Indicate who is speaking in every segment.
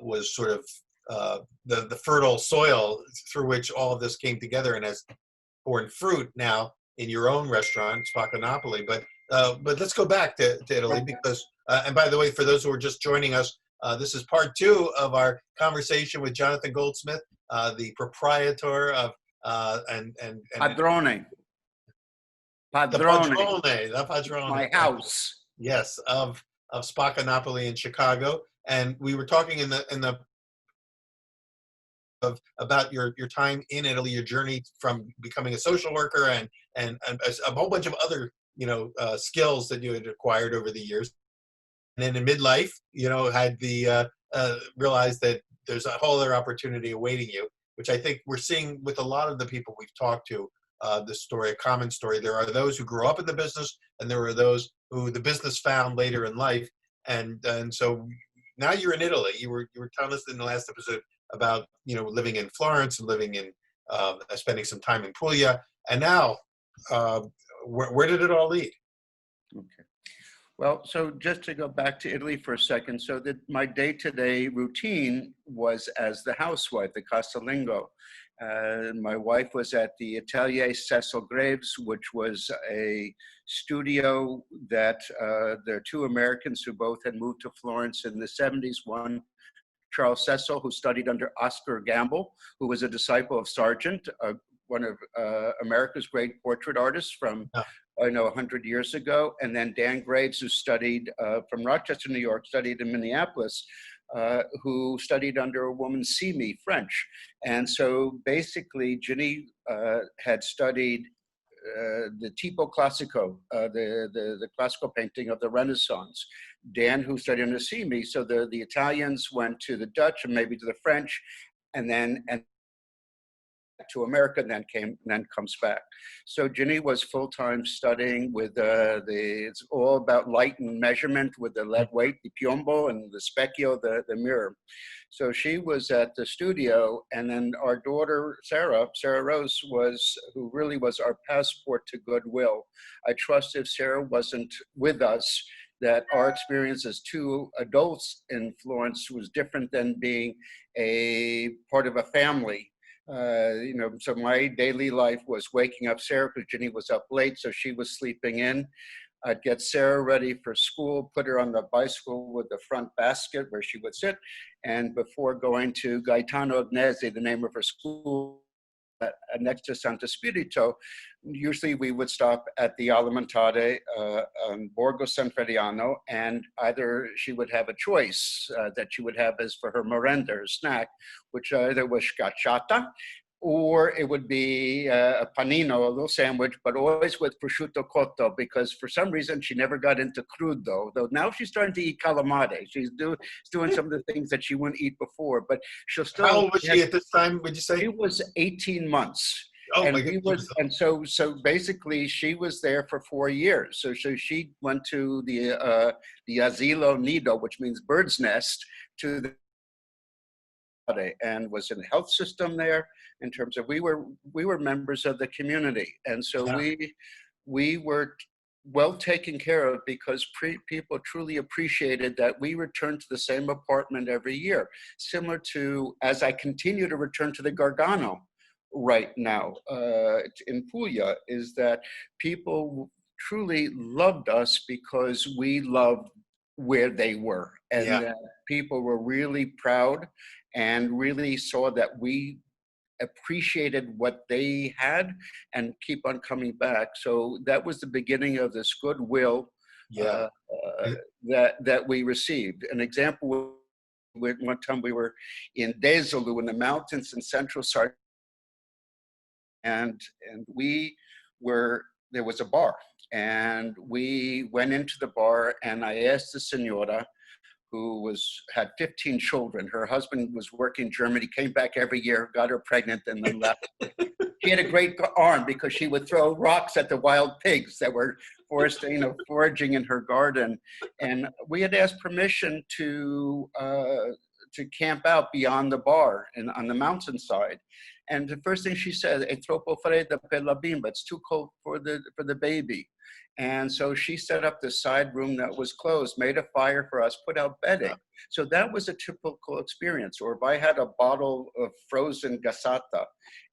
Speaker 1: was sort of the fertile soil through which all of this came together and has borne fruit now in your own restaurant, Spacca Napoli. But let's go back to Italy because, and by the way, for those who are just joining us, this is part 2 of our conversation with Jonathan Goldsmith, the proprietor of and
Speaker 2: Padrone.
Speaker 1: The Padrone.
Speaker 2: My house.
Speaker 1: Yes, of Spacca Napoli in Chicago, and we were talking in the about your time in Italy, your journey from becoming a social worker and a whole bunch of other skills that you had acquired over the years. And then in midlife, had the realized that there's a whole other opportunity awaiting you, which I think we're seeing with a lot of the people we've talked to. This story, a common story. There are those who grew up in the business, and there are those who the business found later in life. And so now you're in Italy. You were telling us in the last episode about living in Florence and living in spending some time in Puglia, and now where did it all lead?
Speaker 2: Okay. Well, so just to go back to Italy for a second, so that my day-to-day routine was as the housewife, the casalingo. My wife was at the Atelier Cecil Graves, which was a studio that there are 2 Americans who both had moved to Florence in the 70s. One, Charles Cecil, who studied under Oscar Gamble, who was a disciple of Sargent, one of America's great portrait artists from 100 years ago, and then Dan Graves, who studied from Rochester, New York, studied in Minneapolis, who studied under a woman, Simi, French. And so basically, Ginny had studied the tipo classico, the classical painting of the Renaissance. Dan, who studied under Simi, so the Italians went to the Dutch and maybe to the French, and to America, and then comes back. So Ginny was full-time studying with it's all about light and measurement with the lead weight, the piombo, and the specchio, the mirror. So she was at the studio, and then our daughter, Sarah Rose, who really was our passport to goodwill. I trust if Sarah wasn't with us, that our experience as 2 adults in Florence was different than being a part of a family. So my daily life was waking up Sarah because Ginny was up late, so she was sleeping in. I'd get Sarah ready for school, put her on the bicycle with the front basket where she would sit, and before going to Gaetano Agnesi, the name of her school, next to Santo Spirito, usually we would stop at the Alimentare on Borgo San Feriano, and either she would have a choice that she would have as for her merenda, her snack, which either was scacciata, or it would be a panino, a little sandwich, but always with prosciutto cotto, because for some reason she never got into crudo, though now she's starting to eat calamari. She's doing some of the things that she wouldn't eat before, but she'll still—
Speaker 1: How old was she at this time, would you say?
Speaker 2: She was 18 months.
Speaker 1: Oh,
Speaker 2: and
Speaker 1: my goodness.
Speaker 2: And so basically she was there for 4 years. So she went to the asilo nido, which means bird's nest, to the and was in the health system there in terms of we were members of the community. And so we were well taken care of because people truly appreciated that we returned to the same apartment every year, similar to as I continue to return to the Gargano right now in Puglia, is that people truly loved us because we loved where they were, and that people were really proud and really saw that we appreciated what they had and keep on coming back. So that was the beginning of this goodwill that we received. An example, one time we were in Desolu in the mountains in central Sardinia, and there was a bar, and we went into the bar, and I asked the senora, who had 15 children. Her husband was working in Germany, came back every year, got her pregnant, and then left. She had a great arm because she would throw rocks at the wild pigs that were foraging in her garden. And we had asked permission to to camp out beyond the bar and on the mountainside. And the first thing she said, "È troppo fredda per la bimba." It's too cold for the baby. And so she set up the side room that was closed, made a fire for us, put out bedding. So that was a typical experience. Or if I had a bottle of frozen gasata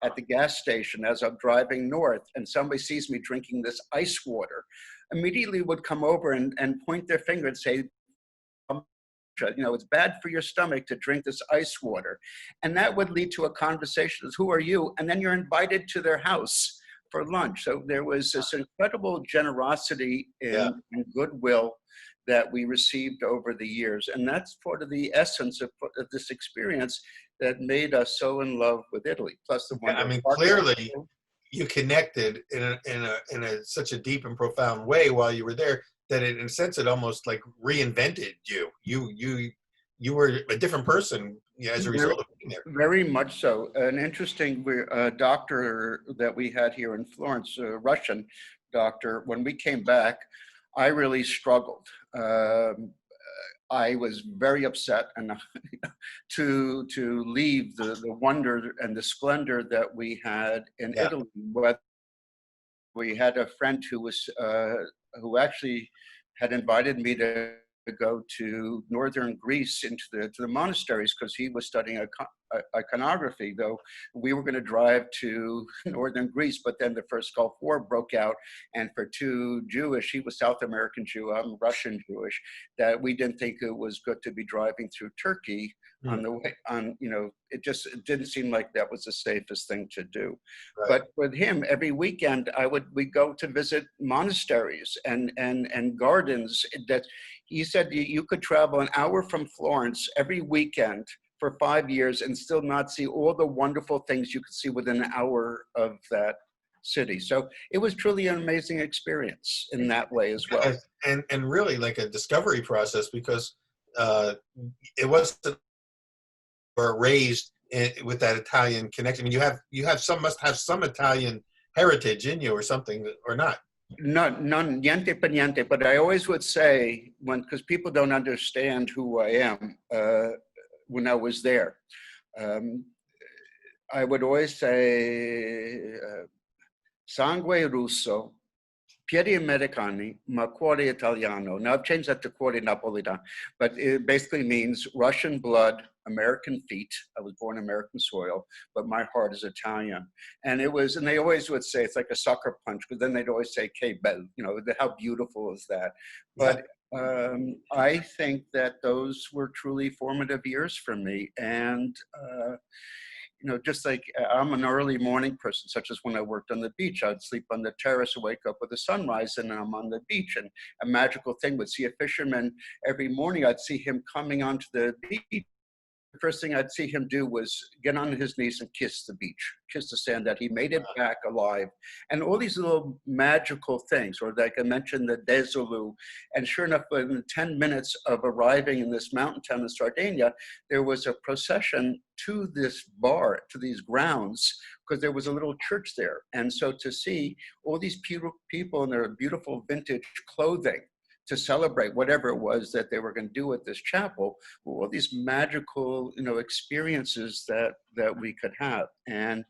Speaker 2: at the gas station as I'm driving north and somebody sees me drinking this ice water, immediately would come over and point their finger and say, it's bad for your stomach to drink this ice water. And that would lead to a conversation of, who are you? And then you're invited to their house for lunch. So there was this incredible generosity and goodwill that we received over the years. And that's part of the essence of this experience that made us so in love with Italy. Plus the
Speaker 1: I mean, clearly you connected in such a deep and profound way while you were there, that in a sense it almost like reinvented you. You were a different person as a result of being there.
Speaker 2: Very much so. An interesting doctor that we had here in Florence, a Russian doctor, when we came back, I really struggled. I was very upset and to leave the wonder and the splendor that we had in Italy. We had a friend who actually had invited me to go to northern Greece into the monasteries because he was studying iconography, though we were going to drive to northern Greece, but then the first Gulf War broke out, and for two Jewish, he was South American Jew, I'm Russian Jewish, that we didn't think it was good to be driving through Turkey on the way it didn't seem like that was the safest thing to do. Right. But with him, every weekend we'd go to visit monasteries and gardens that he said you could travel an hour from Florence every weekend for 5 years and still not see all the wonderful things you could see within an hour of that city. So it was truly an amazing experience in that way as well.
Speaker 1: And really like a discovery process, because it wasn't raised with that Italian connection. I mean, must have some Italian heritage in you or something, or not.
Speaker 2: None, niente per niente. But I always would say, because people don't understand who I am, when I was there, I would always say, sangue russo, piedi americani, ma cuore italiano. Now I've changed that to cuore napolitano, but it basically means Russian blood, American feet. I was born American soil, but my heart is Italian. And they always would say, it's like a sucker punch, because then they'd always say, che bello, how beautiful is that? But I think that those were truly formative years for me. And, just like I'm an early morning person, such as when I worked on the beach, I'd sleep on the terrace and wake up with the sunrise, and I'm on the beach. And a magical thing would see a fisherman every morning. I'd see him coming onto the beach. The first thing I'd see him do was get on his knees and kiss the beach, kiss the sand, that he made it back alive. And all these little magical things, or like I mentioned, the Desolu. And sure enough, within 10 minutes of arriving in this mountain town in Sardinia, there was a procession to this bar, to these grounds, because there was a little church there. And so to see all these people in their beautiful vintage clothing, to celebrate whatever it was that they were going to do at this chapel, all these magical, experiences that we could have. And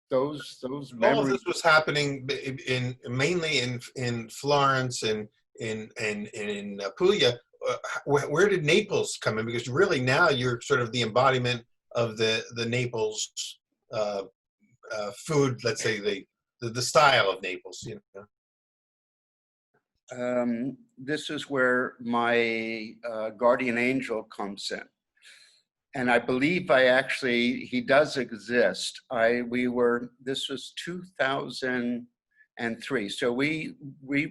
Speaker 2: those memories.
Speaker 1: All of this was happening mainly in Florence and in Puglia. Where did Naples come in? Because really now you're sort of the embodiment of the Naples food. Let's say the style of Naples.
Speaker 2: This is where my guardian angel comes in. And I believe he does exist. This was 2003. So we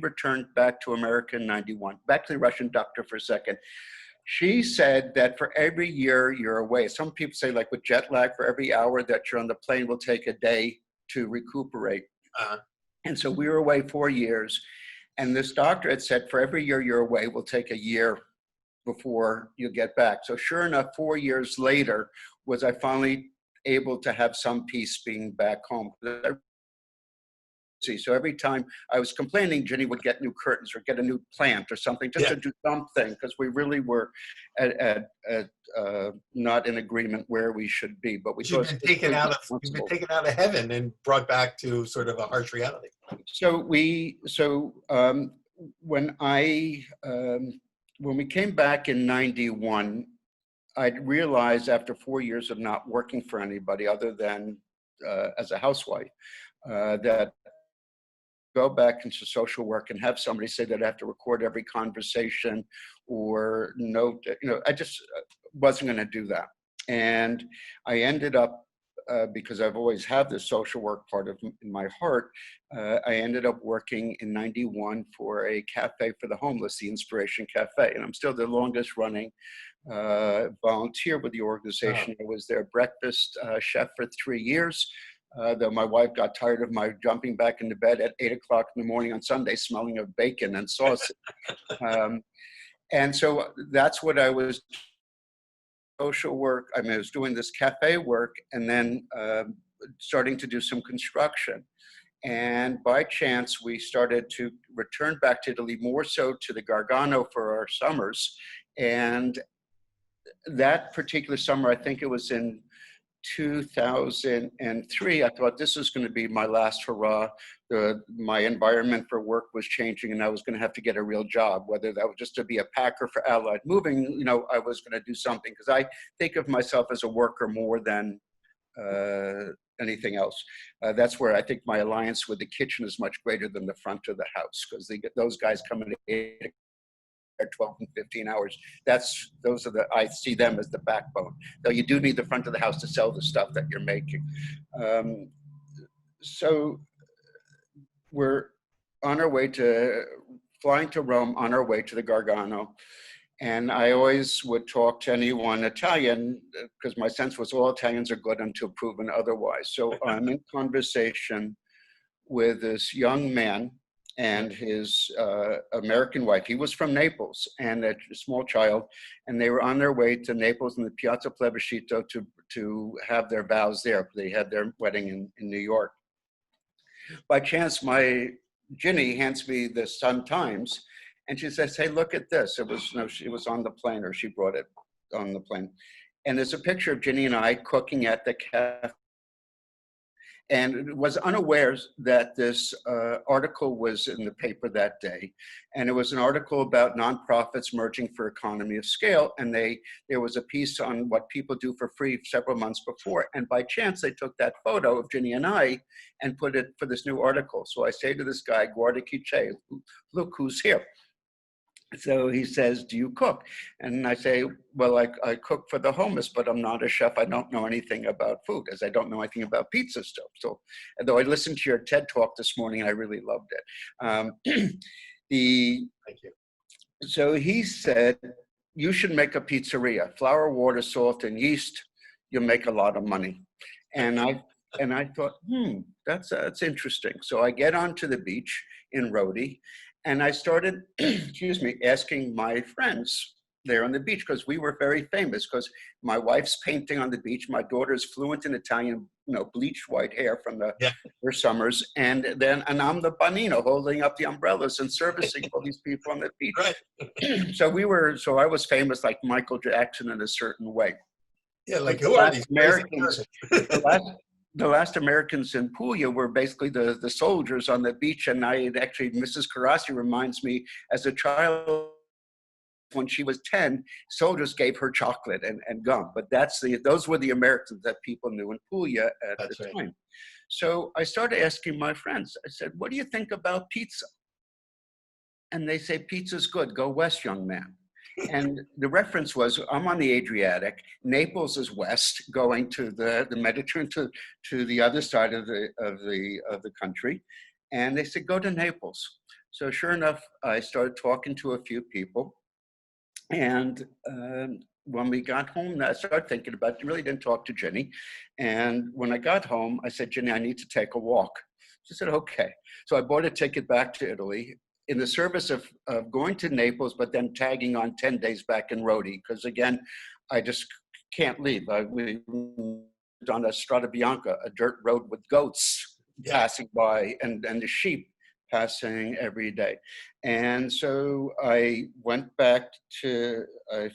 Speaker 2: returned back to America in 91. Back to the Russian doctor for a second. She said that for every year you're away, some people say like with jet lag, for every hour that you're on the plane will take a day to recuperate. And so we were away 4 years. And this doctor had said, for every year you're away, will take a year before you get back. So sure enough, 4 years later, was I finally able to have some peace being back home. So every time I was complaining, Ginny would get new curtains or get a new plant or something, just
Speaker 1: Yeah.
Speaker 2: to do something, because we really were not in agreement where we should be. But we
Speaker 1: You've
Speaker 2: thought
Speaker 1: been
Speaker 2: it was
Speaker 1: taken out of heaven and brought back to sort of a harsh reality.
Speaker 2: So when when we came back in '91, I realized after 4 years of not working for anybody other than as a housewife, that go back into social work and have somebody say that I have to record every conversation or note, I just wasn't going to do that. And I ended up, because I've always had this social work part of in my heart, I ended up working in '91 for a cafe for the homeless, the Inspiration Cafe. And I'm still the longest running volunteer with the organization.
Speaker 1: Wow.
Speaker 2: I was their breakfast chef for 3 years. Though my wife got tired of my jumping back into bed at 8 o'clock in the morning on Sunday, smelling of bacon and sausage. And so that's what I was, social work. I mean, I was doing this cafe work and then starting to do some construction. And by chance, we started to return back to Italy, more so to the Gargano for our summers. And that particular summer, I think it was in 2003, I thought this is going to be my last hurrah. My environment for work was changing and I was going to have to get a real job, whether that was just to be a packer for Allied Moving. I was going to do something, because I think of myself as a worker more than anything else. That's where I think my alliance with the kitchen is much greater than the front of the house, because those guys come in at 12 and 15 hours. I see them as the backbone. Though you do need the front of the house to sell the stuff that you're making. So we're on our way to flying to Rome, on our way to the Gargano. And I always would talk to anyone Italian, because my sense was all Italians are good until proven otherwise. So I'm in conversation with this young man and his American wife. He was from Naples, and a small child, and they were on their way to Naples in the Piazza Plebiscito to have their vows there. They had their wedding in New York. By chance, my Ginny hands me the Sun Times, and she says, "Hey, look at this." It was on the plane, or she brought it on the plane. And there's a picture of Ginny and I cooking at the cafe, and was unaware that this article was in the paper that day. And it was an article about nonprofits merging for economy of scale. And there was a piece on what people do for free several months before. And by chance, they took that photo of Ginny and I and put it for this new article. So I say to this guy, "Guarda chi c'è, look who's here." So he says, "Do you cook?" And I say, "Well, I cook for the homeless, but I'm not a chef. I don't know anything about food, as I don't know anything about pizza stuff." So, though I listened to your TED talk this morning, and I really loved it.
Speaker 1: Thank you.
Speaker 2: So he said, "You should make a pizzeria. Flour, water, salt, and yeast. You'll make a lot of money." And I thought, that's interesting. So I get onto the beach in Rodi, and I started, asking my friends there on the beach, because we were very famous, because my wife's painting on the beach, my daughter's fluent in Italian, bleached white hair from her summers, and I'm the banino holding up the umbrellas and servicing all these people on the beach.
Speaker 1: Right.
Speaker 2: So I was famous like Michael Jackson in a certain way.
Speaker 1: Yeah, like who are these
Speaker 2: Americans? The last Americans in Puglia were basically the soldiers on the beach. And Mrs. Carassi reminds me, as a child, when she was 10, soldiers gave her chocolate and gum. But those were the Americans that people knew in Puglia at the time. So I started asking my friends, I said, "What do you think about pizza?" And they say, "Pizza's good. Go west, young man." And the reference was, I'm on the Adriatic. Naples is west, going to the Mediterranean, to the other side of the country. And they said, "Go to Naples." So sure enough, I started talking to a few people. And when we got home, I started thinking about it. Really didn't talk to Ginny. And when I got home, I said, "Ginny, I need to take a walk." She said, "Okay." So I bought a ticket back to Italy, in the service of going to Naples, but then tagging on 10 days back in Rodi, because again, I just can't leave. We lived on a Strada Bianca, a dirt road with goats.
Speaker 1: Yeah.
Speaker 2: passing by, and the sheep passing every day. And so I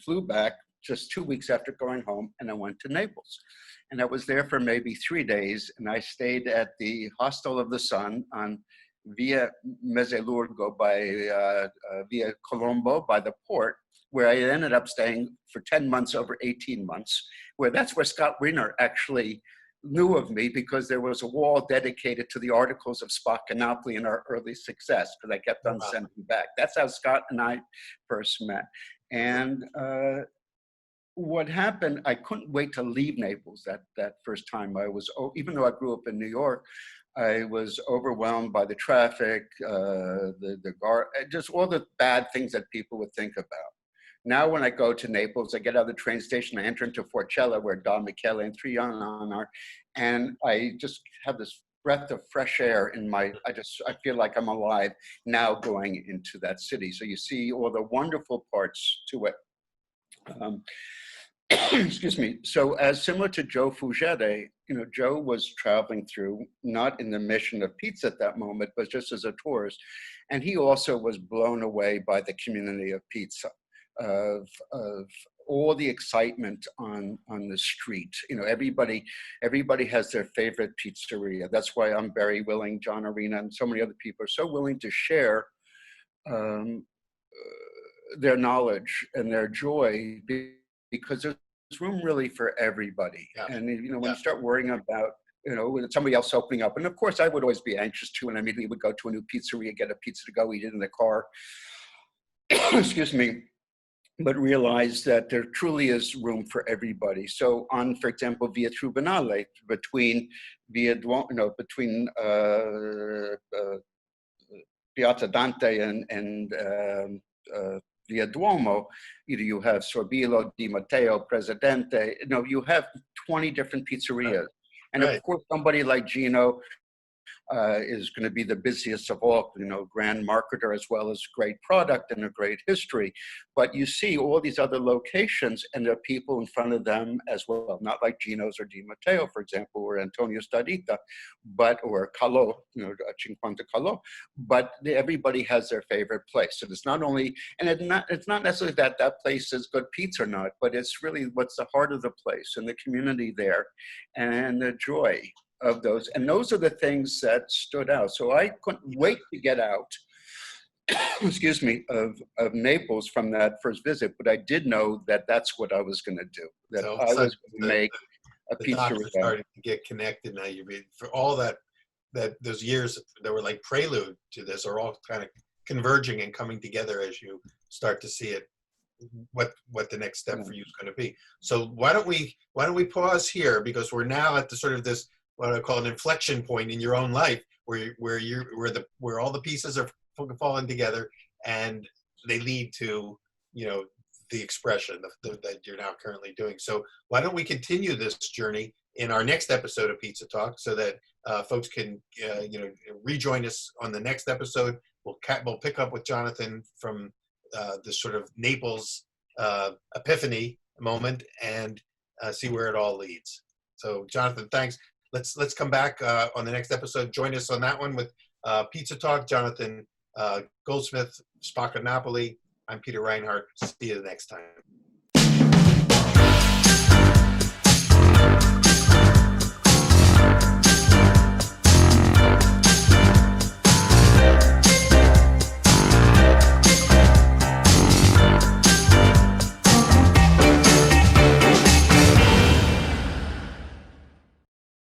Speaker 2: flew back just 2 weeks after going home, and I went to Naples. And I was there for maybe 3 days, and I stayed at the Hostel of the Sun on Via Mezzalurgo Via Colombo by the port, where I ended up staying for 10 months, over 18 months, that's where Scott Wiener actually knew of me, because there was a wall dedicated to the articles of Spacca Napoli and our early success, because I kept on sending back. That's how Scott and I first met. And what happened, I couldn't wait to leave Naples that first time. Even though I grew up in New York, I was overwhelmed by the traffic, just all the bad things that people would think about. Now, when I go to Naples, I get out of the train station, I enter into Forcella, where Don Michele and Trianon are, and I just have this breath of fresh air in I feel like I'm alive now going into that city. So you see all the wonderful parts to it. Excuse me. So as similar to Joe Fugere, Joe was traveling through, not in the mission of pizza at that moment, but just as a tourist. And he also was blown away by the community of pizza, of all the excitement on the street. Everybody has their favorite pizzeria. That's why I'm very willing, John Arena and so many other people are so willing to share their knowledge and their joy, because there's room really for everybody. Yeah. And when you start worrying about with somebody else opening up, and of course I would always be anxious too, and I immediately would go to a new pizzeria, get a pizza to go eat it in the car. Excuse me. But realize that there truly is room for everybody. So on, for example, Via Tribunale, between Piazza Dante and Via Duomo, you have Sorbillo, Di Matteo, Presidente. You have 20 different pizzerias, and of course, somebody like Gino is going to be the busiest of all, grand marketer, as well as great product and a great history. But you see all these other locations, and there are people in front of them as well, not like Gino's or Di Matteo, for example, or Antonio Stadita, or Calò, Cinquanta Calò, but everybody has their favorite place. So it's not only, and it's not necessarily that place is good pizza or not, but it's really what's the heart of the place and the community there and the joy of those. And those are the things that stood out. So I couldn't wait to get out, excuse me, of Naples from that first visit, but I did know that that's what I was going to do, that I was going to make a pizzeria.
Speaker 1: Starting to get connected now. For all those years that were like prelude to this are all kind of converging and coming together as you start to see it, what the next step for you is going to be. So why don't we pause here, because we're now at the sort of this, what I call an inflection point in your own life, where all the pieces are falling together and they lead to the expression that you're now currently doing. So why don't we continue this journey in our next episode of Pizza Talk, so that folks can rejoin us on the next episode. We'll pick up with Jonathan from this sort of Naples epiphany moment and see where it all leads. So Jonathan, thanks. Let's come back on the next episode. Join us on that one with Pizza Talk. Jonathan Goldsmith, Spacca Napoli. I'm Peter Reinhardt. See you the next time.